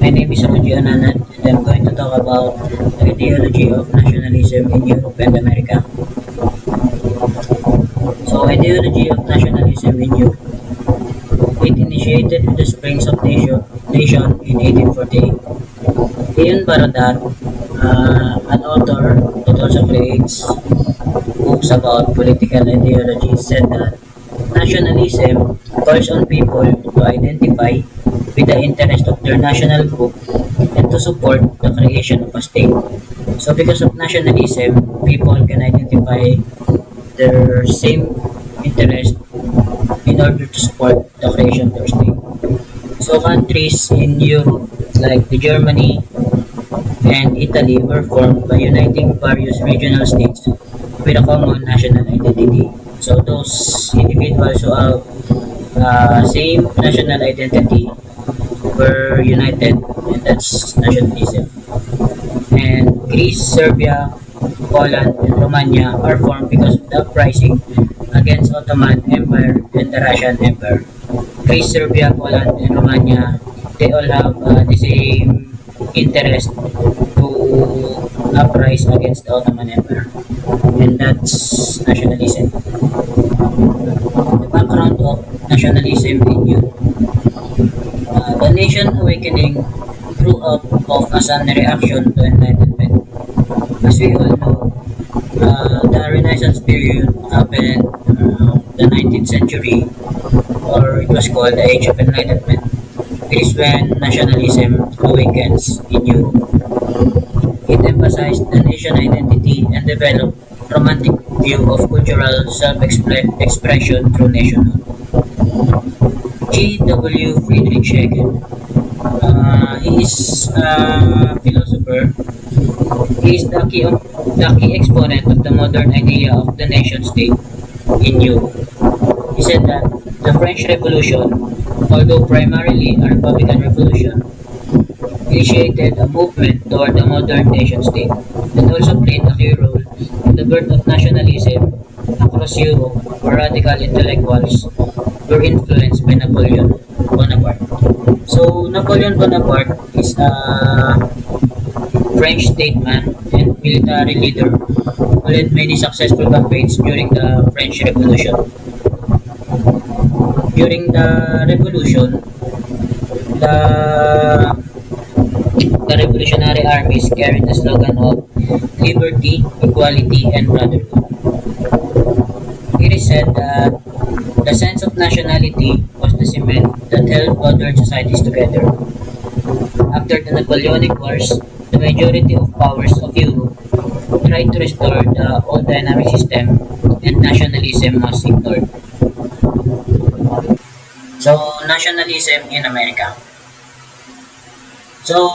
My name is Roji Ananat, and I'm going to talk about the ideology of nationalism in Europe and America. So, ideology of nationalism in Europe. It initiated with the Springs of Nation in 1848. Leon Barodat, an author that also creates books about political ideology, said that nationalism calls on people to identify with the interest of their national group and to support the creation of a state. So because of nationalism, people can identify their same interest in order to support the creation of their state. So countries in Europe like the Germany and Italy were formed by uniting various regional states with a common national identity. So those individuals who have same national identity were united, and that's nationalism. And Greece, Serbia, Poland, and Romania are formed because of the uprising against Ottoman Empire and the Russian Empire. Greece, Serbia, Poland, and Romania, they all have the same interest to uprise against the Ottoman Empire, and that's nationalism. The background of nationalism in Europe. The nation awakening grew up of as a reaction to Enlightenment. As we all know, the Renaissance period happened the 19th century, or it was called the Age of Enlightenment. It is when nationalism awakens in Europe. It emphasized the nation identity and developed romantic view of cultural self-expression through nationhood. G.W. Friedrich Hegel, he is a philosopher. He is the key exponent of the modern idea of the nation state in Europe. He said that the French Revolution, although primarily a republican revolution, initiated a movement toward a modern nation state and also played a key role in the birth of nationalism across Europe, where radical intellectuals were influenced by Napoleon Bonaparte. So Napoleon Bonaparte is a French statesman and military leader who led many successful campaigns during the French Revolution. During the revolution, the the revolutionary armies carried the slogan of liberty, equality, and brotherhood. It is said that the sense of nationality was the cement that held modern societies together. After the Napoleonic Wars, the majority of powers of Europe tried to restore the old dynamic system, and nationalism was ignored. So, nationalism in America. So,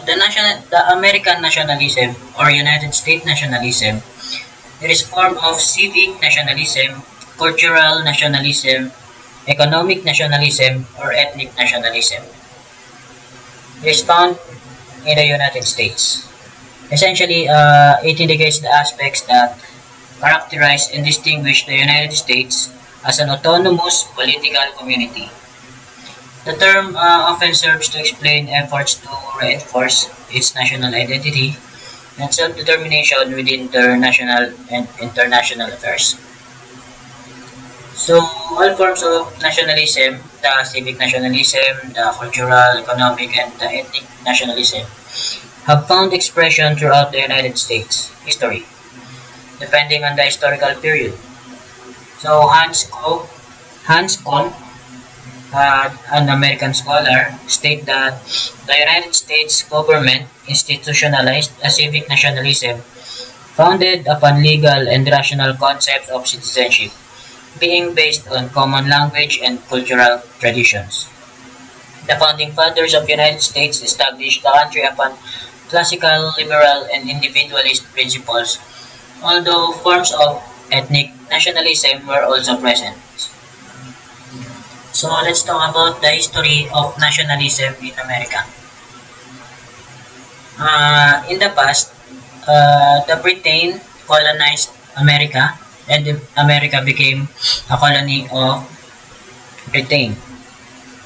the American nationalism or United States nationalism, it is form of civic nationalism, cultural nationalism, economic nationalism, or ethnic nationalism. It is found in the United States. Essentially, it indicates the aspects that characterize and distinguish the United States as an autonomous political community. The term often serves to explain efforts to reinforce its national identity and self-determination within their national and international affairs. So, all forms of nationalism, the civic nationalism, the cultural, economic, and the ethnic nationalism, have found expression throughout the United States history, depending on the historical period. So, Hans Kohn, an American scholar, state that the United States government institutionalized a civic nationalism founded upon legal and rational concepts of citizenship, being based on common language and cultural traditions. The founding fathers of the United States established the country upon classical, liberal, and individualist principles, although forms of ethnic nationalism were also present. So let's talk about the history of nationalism in America. In the past, the Britain colonized America, and America became a colony of Britain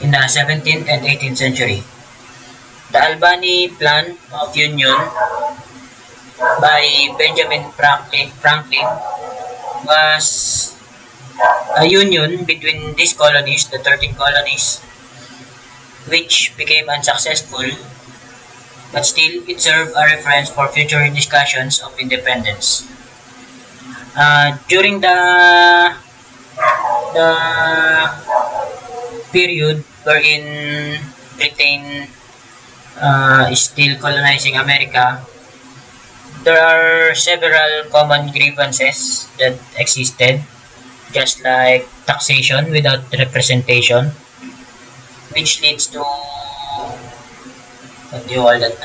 in the 17th and 18th century. The Albany Plan of Union by Benjamin Franklin was a union between these colonies, the 13 colonies, which became unsuccessful, but still it served a reference for future discussions of independence. During the period wherein Britain is still colonizing America, there are several common grievances that existed, just like taxation without representation, which leads to what do you call that?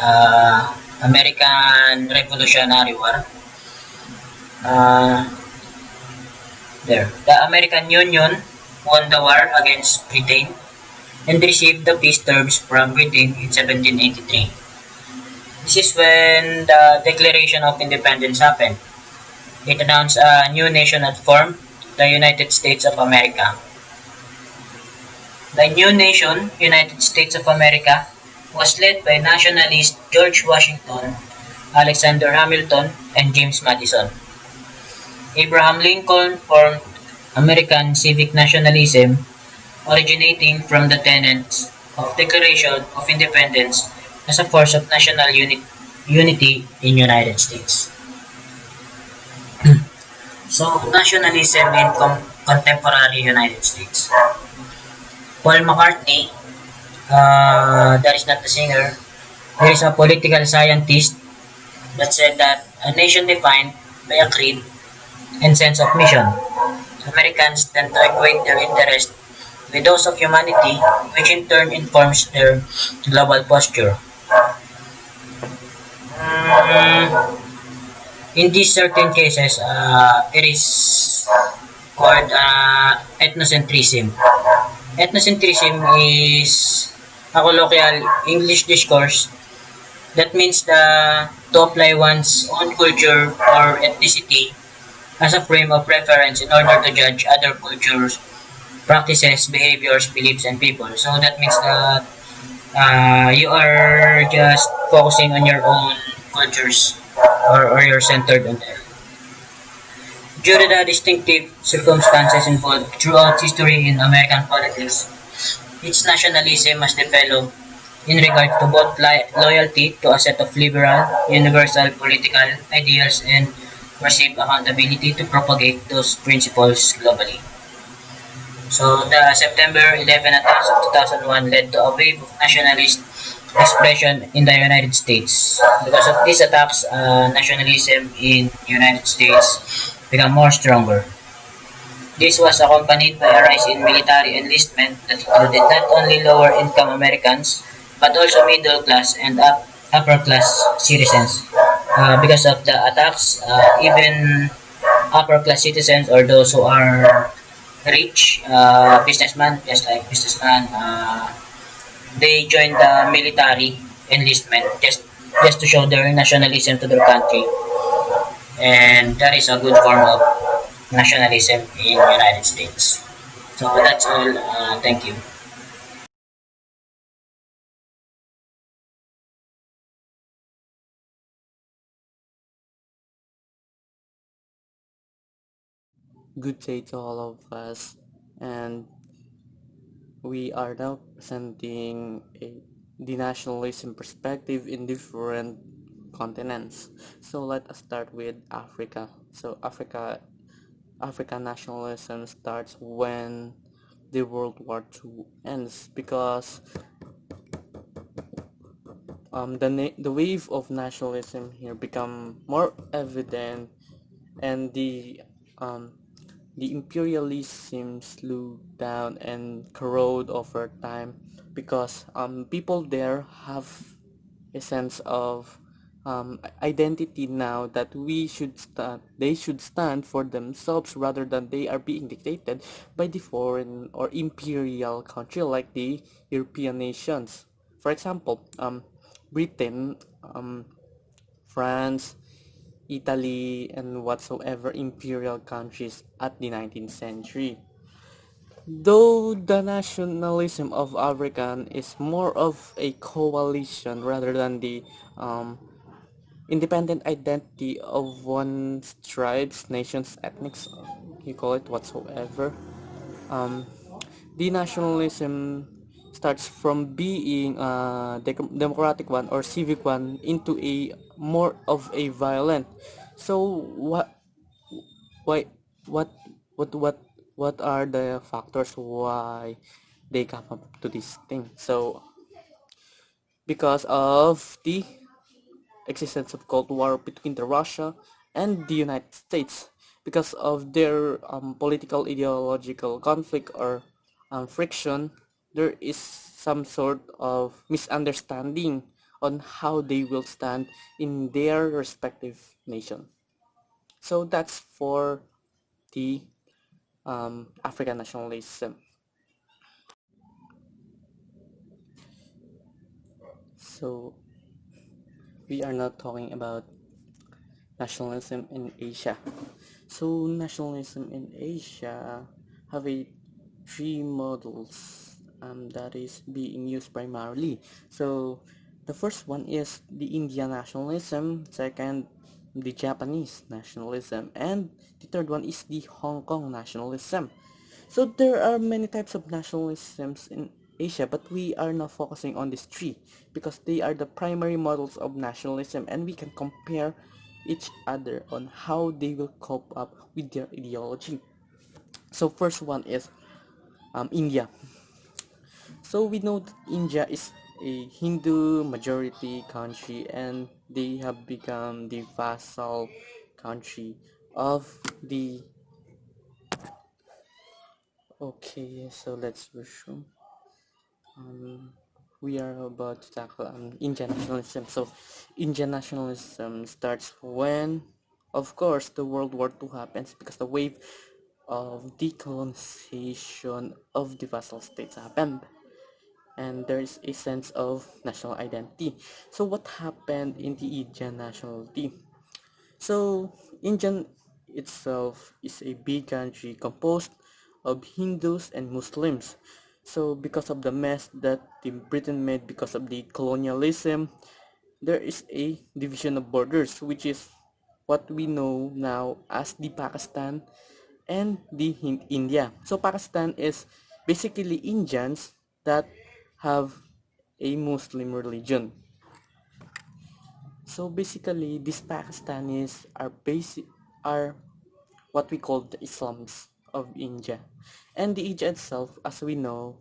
American Revolutionary War. Uh, the American Union won the war against Britain and received the peace terms from Britain in 1783. This is when the Declaration of Independence happened. It announced a new nation had formed, the United States of America. The new nation, United States of America, was led by nationalists George Washington, Alexander Hamilton, and James Madison. Abraham Lincoln formed American civic nationalism, originating from the tenets of Declaration of Independence as a force of national unity in United States. So, nationalism in contemporary United States. Paul McCartney, that is not the singer, there is a political scientist that said that a nation defined by a creed and sense of mission. Americans tend to equate their interest with those of humanity, which in turn informs their global posture. Mm, in these certain cases, it is called ethnocentrism. Ethnocentrism is a colloquial English discourse that means to apply one's own culture or ethnicity as a frame of reference in order to judge other cultures, practices, behaviors, beliefs, and people. So that means that you are just focusing on your own cultures, or you're centered on them. Due to the distinctive circumstances involved throughout history in American politics, its nationalism has developed in regard to both loyalty to a set of liberal, universal political ideals and perceived accountability to propagate those principles globally. So the September 11 attacks of 2001 led to a wave of nationalist expression in the United States. Because of these attacks, nationalism in United States became more stronger. This was accompanied by a rise in military enlistment that included not only lower-income Americans but also middle-class and upper-class citizens. Because of the attacks, even upper-class citizens or those who are rich, businessmen, just like businessmen, they joined the military enlistment just to show their nationalism to their country, and that is a good form of nationalism in United States. So that's all. Thank you. Good day to all of us, and we are now presenting the nationalism perspective in different continents. So let us start with Africa. So African nationalism starts when the World War II ends because the wave of nationalism here become more evident, and um, the imperialism slowed down and corrode over time because people there have a sense of identity now that they should stand for themselves rather than they are being dictated by the foreign or imperial country like the European nations. For example, Britain, France, Italy, and whatsoever imperial countries at the 19th century. Though the nationalism of African is more of a coalition rather than the um, independent identity of one's tribes, nations, ethnics, you call it whatsoever. Um, the nationalism starts from being a democratic one or civic one into a more of a violent. So why, what, what, what, what are the factors why they come up to this thing? So because of the existence of Cold War between the Russia and the United States, because of their political ideological conflict or friction, there is some sort of misunderstanding on how they will stand in their respective nation. So that's for the African nationalism. So we are not talking about nationalism in Asia. So nationalism in Asia have a three models that is being used primarily. So the first one is the Indian nationalism, second the Japanese nationalism, and the third one is the Hong Kong nationalism. So there are many types of nationalisms in Asia, but we are now focusing on these three because they are the primary models of nationalism, and we can compare each other on how they will cope up with their ideology. So first one is India. So we know that India is a Hindu majority country, and they have become the vassal country of the. Okay, so let's resume. um, we are about to tackle Indian nationalism. So, Indian nationalism starts when, of course, the World War II happens because the wave of decolonization of the vassal states happened, and there is a sense of national identity. So, what happened in the Indian nationality? So, India itself is a big country composed of Hindus and Muslims. So, because of the mess that the Britain made because of the colonialism, there is a division of borders, which is what we know now as the Pakistan and the India. So, Pakistan is basically Indians that have a Muslim religion. So basically, these Pakistanis are what we call the Islams of India, and the India itself, as we know,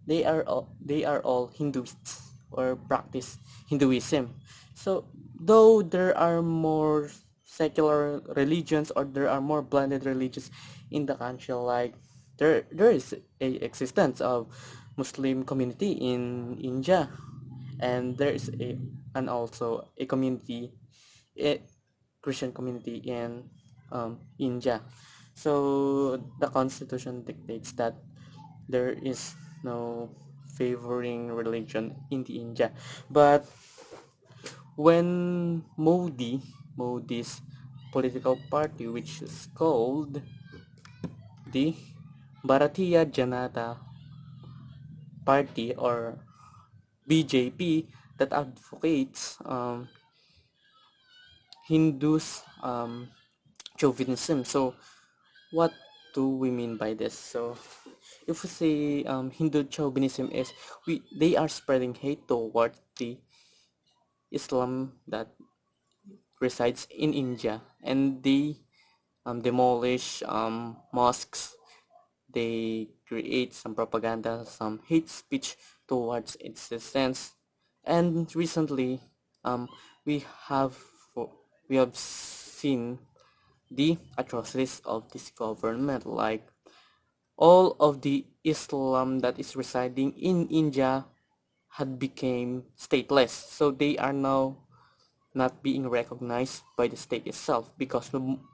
they are all Hindus or practice Hinduism. So though there are more secular religions or there are more blended religions in the country, like there is a existence of Muslim community in India, and there is a and also a community, a Christian community in India. So the constitution dictates that there is no favoring religion in the India. But when Modi's political party, which is called the Bharatiya Janata Party or BJP, that advocates Hindus chauvinism. So what do we mean by this? So if we say Hindu chauvinism is they are spreading hate towards the Islam that resides in India, and they demolish mosques. They create some propaganda, some hate speech towards its citizens, and recently um, we have we have seen the atrocities of this government, like all of the Islam that is residing in India had become stateless, so they are now not being recognized by the state itself because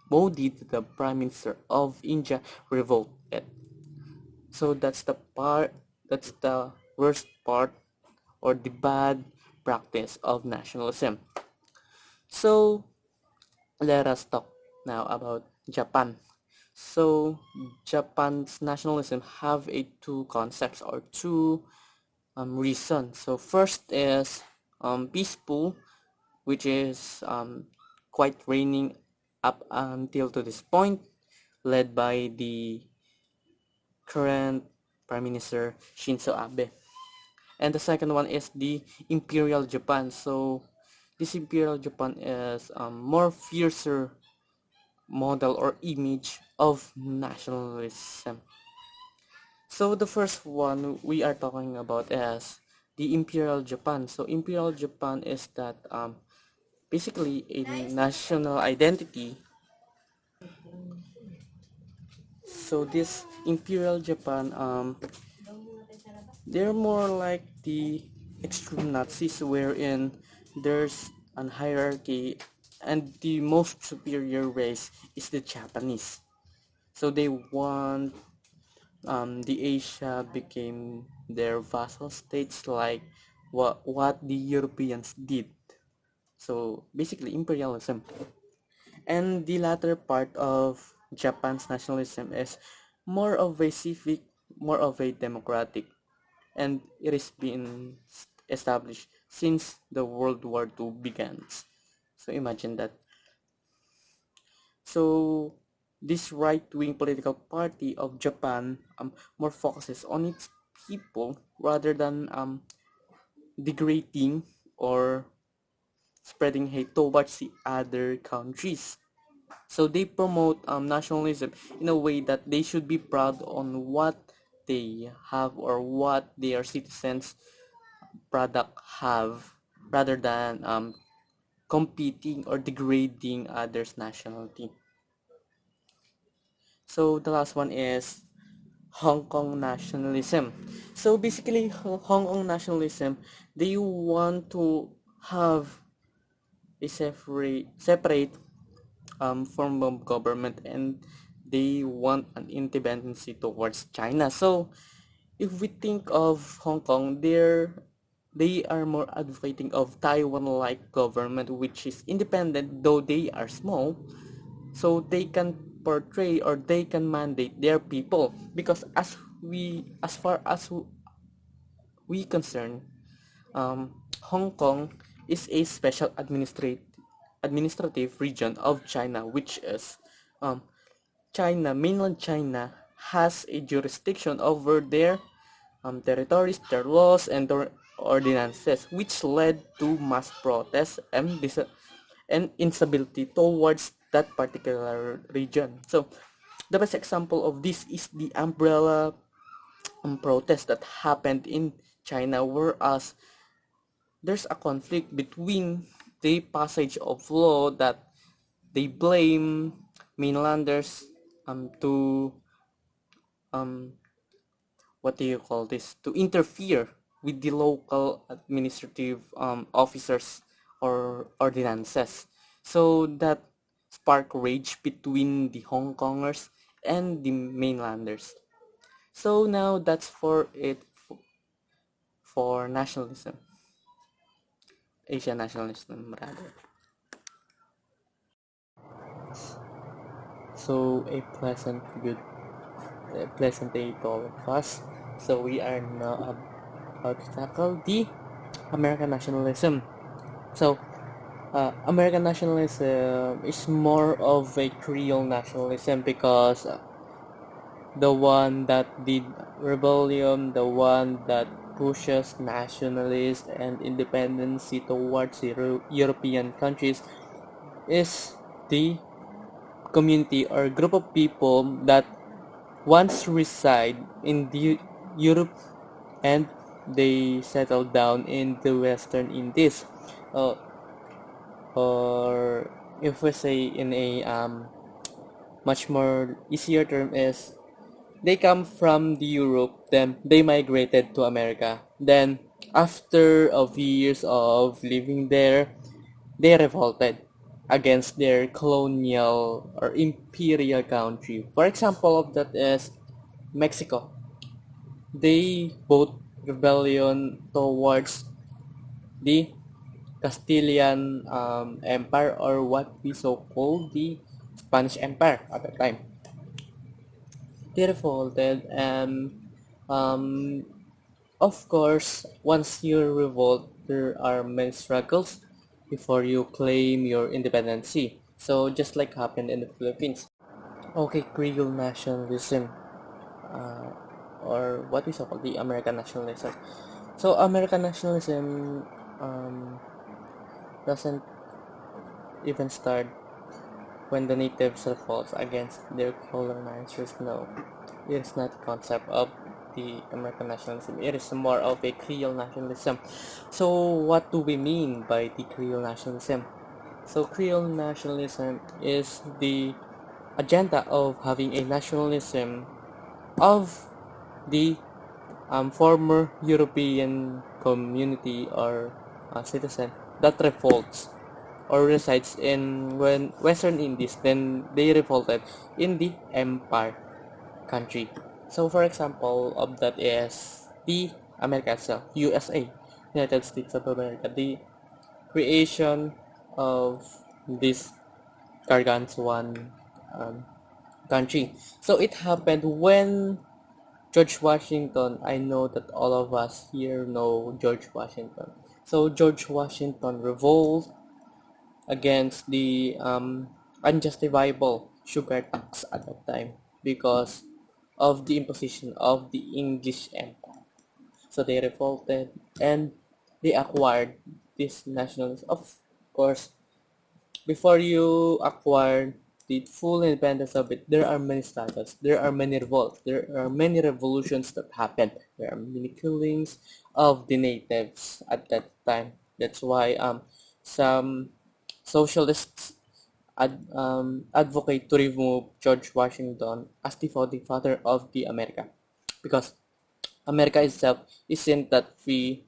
Modi, the prime minister of India, revolted. So that's the worst part or the bad practice of nationalism. So let us talk now about Japan. So Japan's nationalism have a two concepts or two reasons. So first is peaceful, which is quite reigning up until to this point, led by the current Prime Minister Shinzo Abe. And the second one is the Imperial Japan. So this Imperial Japan is more fiercer model or image of nationalism. So the first one we are talking about is the Imperial Japan. So Imperial Japan is that basically a national identity. So this Imperial Japan, they're more like the extreme Nazis wherein there's an hierarchy and the most superior race is the Japanese. So they want the Asia became their vassal states like what the Europeans did. So basically imperialism. And the latter part of Japan's nationalism is more of a civic, more of a democratic, and it is been established since the World War II began. So imagine that. So this right-wing political party of Japan more focuses on its people rather than degrading or spreading hate towards the other countries. So they promote nationalism in a way that they should be proud on what they have or what their citizens product have rather than competing or degrading others nationality. So the last one is Hong Kong nationalism. So basically Hong Kong nationalism, they want to have a separate form of government, and they want an independency towards China. So if we think of Hong Kong, they are more advocating of Taiwan-like government which is independent though they are small, so they can portray or they can mandate their people, because as far as we concern, Hong Kong is a special administrative region of China, which is um, mainland China has a jurisdiction over their territories, their laws, and their ordinances, which led to mass protests and instability towards that particular region. So the best example of this is the umbrella protest that happened in China, whereas there's a conflict between the passage of law that they blame mainlanders to um, what do you call this, to interfere with the local administrative officers or ordinances, so that spark rage between the Hong Kongers and the mainlanders. So now that's for it for nationalism, Asian nationalism rather. So a pleasant day to all of us. So we are now about to tackle the American nationalism. So American nationalism is more of a Creole nationalism because the one that did rebellion, the one that pushes nationalist and independency towards European countries is the community or group of people that once reside in the Europe and they settled down in the Western Indies. Uh, or if we say in a much more easier term is they come from the Europe, then they migrated to America. Then after of years of living there, they revolted against their colonial or imperial country. For example of that is Mexico. They both rebellion towards the Castilian Empire, or what we so call the Spanish Empire at the time. they revolted, and um, of course, once you revolt, there are many struggles before you claim your independency. So just like happened in the Philippines. Okay, Creole nationalism, uh, or what we call the American nationalism. So American nationalism doesn't even start when the natives revolt against their colonizers. No, it is not the concept of the American nationalism. It is more of a Creole nationalism. So what do we mean by the Creole nationalism? So Creole nationalism is the agenda of having a nationalism of the former European community or citizen that revolts or resides in when Western Indies, then they revolted in the Empire country. So for example of that is the America itself, USA, United States of America, the creation of this gargantuan um, country. So it happened when George Washington, I know that all of us here know George Washington. So George Washington revolted against the unjustifiable sugar tax at that time because of the imposition of the English Empire. So they revolted and they acquired this nationalism. Of course, before you acquire the full independence of it, there are many struggles, there are many revolts, there are many revolutions that happen, there are many killings of the natives at that time. That's why some socialists advocate to remove George Washington as the founding father of the America, because America itself isn't that free.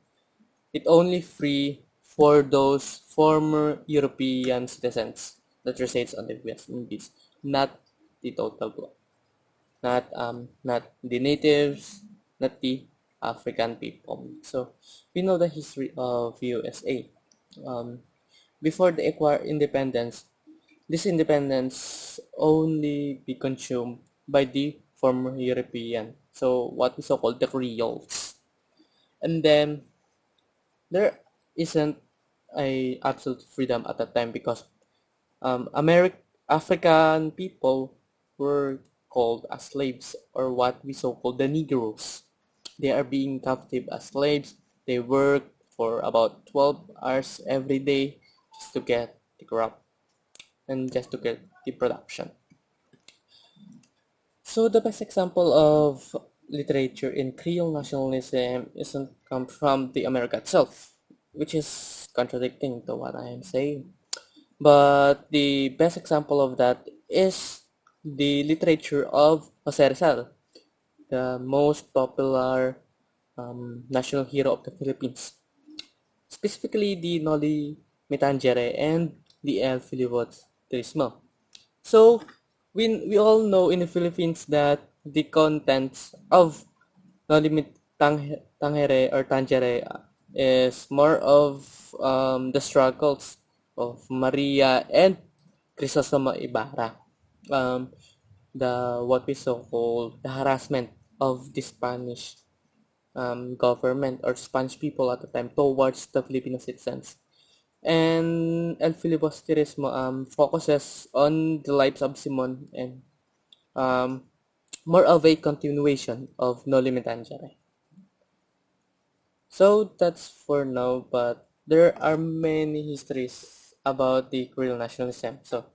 It only free for those former European citizens that resides on the West Indies, not the total bloc, not the natives, not the African people. So we know the history of USA. Um, Before they acquire independence, this independence only be consumed by the former European. So what we so called the Creoles. And then there isn't a absolute freedom at that time because African people were called as slaves, or what we so called the Negroes. They are being captive as slaves. They work for about 12 hours every day just to get the crop and just to get the production. So the best example of literature in Creole nationalism isn't come from the America itself, which is contradicting to what I am saying. But the best example of that is the literature of Jose Rizal, the most popular national hero of the Philippines, specifically the Noli Me Tangere and the El Filibusterismo. So we all know in the Philippines that the contents of Noli Me Tangere or Tangere is more of the struggles of Maria and Crisosoma Ibarra. Um, the what we so call the harassment of the Spanish government or Spanish people at the time towards the Filipino citizens. And El Filibusterismo focuses on the lives of Simon and um, more of a continuation of No Limit Tangere. So that's for now, but there are many histories about the Creole nationalism. So,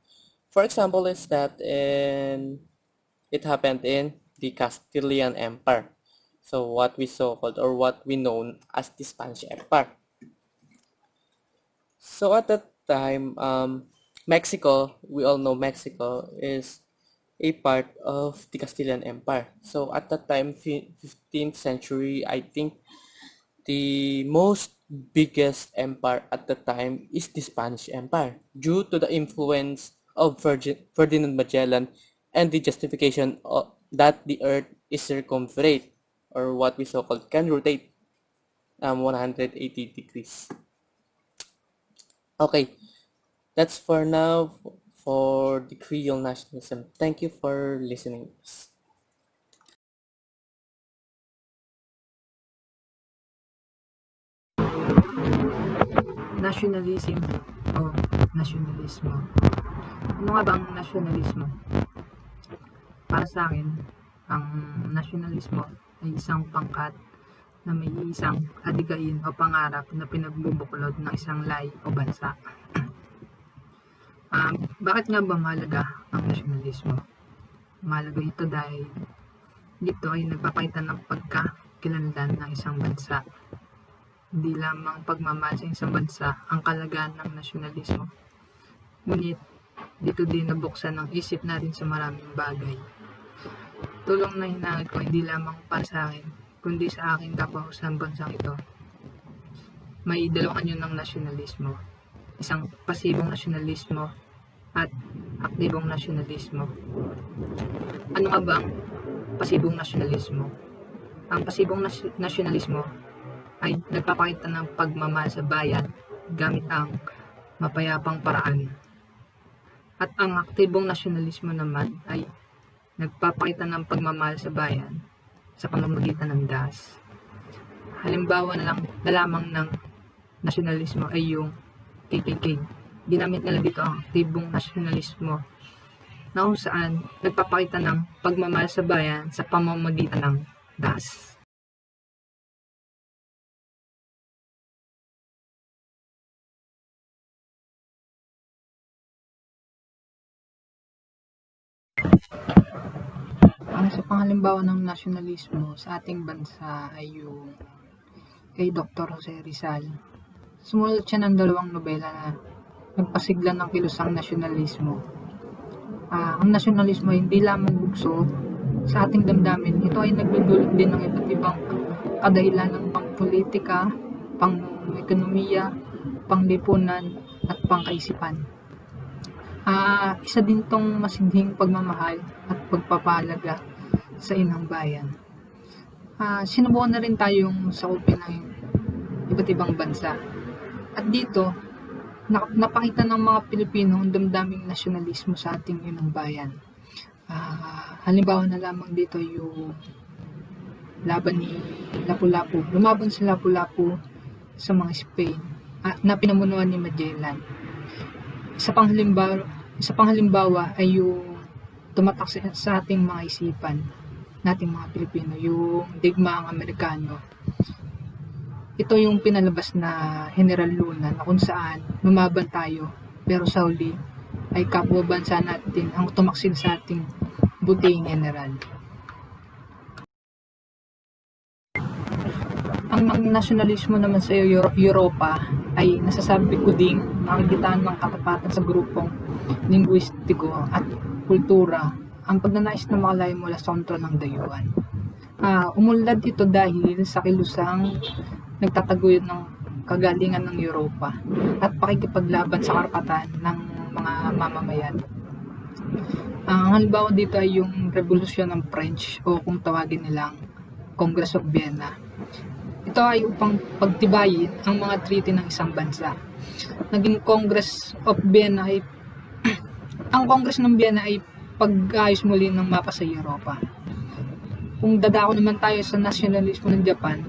for example, is that it happened in the Castilian Empire. So what we so called or what we known as the Spanish Empire. So at that time, Mexico, we all know Mexico is a part of the Castilian Empire. So at that time, 15th century, I think the most biggest empire at the time is the Spanish Empire due to the influence of Ferdinand Magellan and the justification that the earth is circumferate, or what we so called can rotate 180 degrees. Okay, that's for now for the Creole nationalism. Thank you for listening. Nationalism o nasyonalismo. Ano nga ba ang nasyonalismo? Para sa akin, ang nasyonalismo ay isang pangkat na may isang adikain o pangarap na pinagbubuklod ng isang lahi o bansa. Bakit nga ba mahalaga ang nasyonalismo? Mahalaga ito dahil dito ay nagpapakita ng pagkakilanlan ng isang bansa. Hindi lamang pagmamahal sa isang bansa ang kalagahan ng nasyonalismo. Ngunit dito din nabuksan ang isip natin sa maraming bagay. Tulong na hinangad ko hindi lamang para sa akin, kundi sa aking kapwa sa bansang ito. May dalawang anyo ng nasyonalismo. Isang pasibong nasyonalismo at aktibong nasyonalismo. Ano nga ba ang pasibong nasyonalismo? Ang pasibong nasyonalismo ay nagpapakita ng pagmamahal sa bayan gamit ang mapayapang paraan. At ang aktibong nasyonalismo naman ay nagpapakita ng pagmamahal sa bayan sa pamamagitan ng das. Halimbawa na lamang ng nasyonalismo ay yung KKK. Ginamit nila dito ang aktibong nasyonalismo na kung saan nagpapakita ng pagmamahal sa bayan sa pamamagitan ng das. Ang isa pang halimbawa ng nasyonalismo sa ating bansa ay yung kay Dr. Jose Rizal. Sumulat siya ng dalawang nobela na nagpasigla ng kilusang nasyonalismo. Ang nasyonalismo ay hindi lamang bugso sa ating damdamin. Ito ay nagdudulot din ng iba't ibang kadahilan ng pang-politika, pang-ekonomiya, pang-lipunan, at pang-kaisipan. Isa din tong masidhing pagmamahal at pagpapahalaga sa inang bayan. Sinubukan na rin tayong sakupin ng iba't ibang bansa. At dito, napakita ng mga Pilipino ang damdaming nasyonalismo sa ating inang bayan. Halimbawa na lamang dito yung laban ni Lapu-Lapu. Lumaban si Lapu-Lapu sa mga Spain na pinamunuan ni Magellan. Isa pang halimbawa ay yung tumatak sa ating mga isipan nating mga Pilipino, yung digmaang Amerikano. Ito yung pinalabas na General Luna na kung saan lumaban tayo pero sa huli ay kapwa bansa natin ang tumaksil sa ating butihing general. Ang nasyonalismo naman sa Europa ay nasasabi ko ding nakikitaan ng katapatan sa grupong linguistiko at kultura ang pagnanais na makalayo mula sa kontrol ng dayuhan. Umunlad ito dahil sa kilusang nagtataguyod ng kagalingan ng Europa at pakikipaglaban sa karapatan ng mga mamamayan. Ang halimbawa dito ay yung Revolusyon ng French o kung tawagin nilang Congress of Vienna. Ito ay upang pagtibayin ang mga treaty ng isang bansa. Naging Congress of Vienna ay ang Congress ng Vienna ay pag-ayos muli ng mapa sa Europa. Kung dadako naman tayo sa nasyonalismo ng Japan,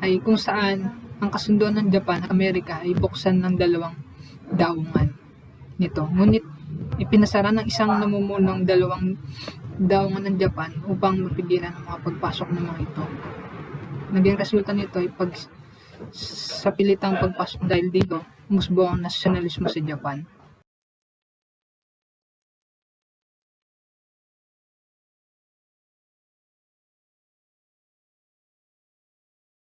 ay kung saan ang kasunduan ng Japan at Amerika ay buksan ng dalawang daungan nito. Ngunit ipinasara ng isang namumunong dalawang daungan ng Japan upang mapigilan ang mga pagpasok ng mga ito. Naging resulta nito ay sa pilitang pagpasok dahil dito, umusbong ang nasyonalismo sa Japan.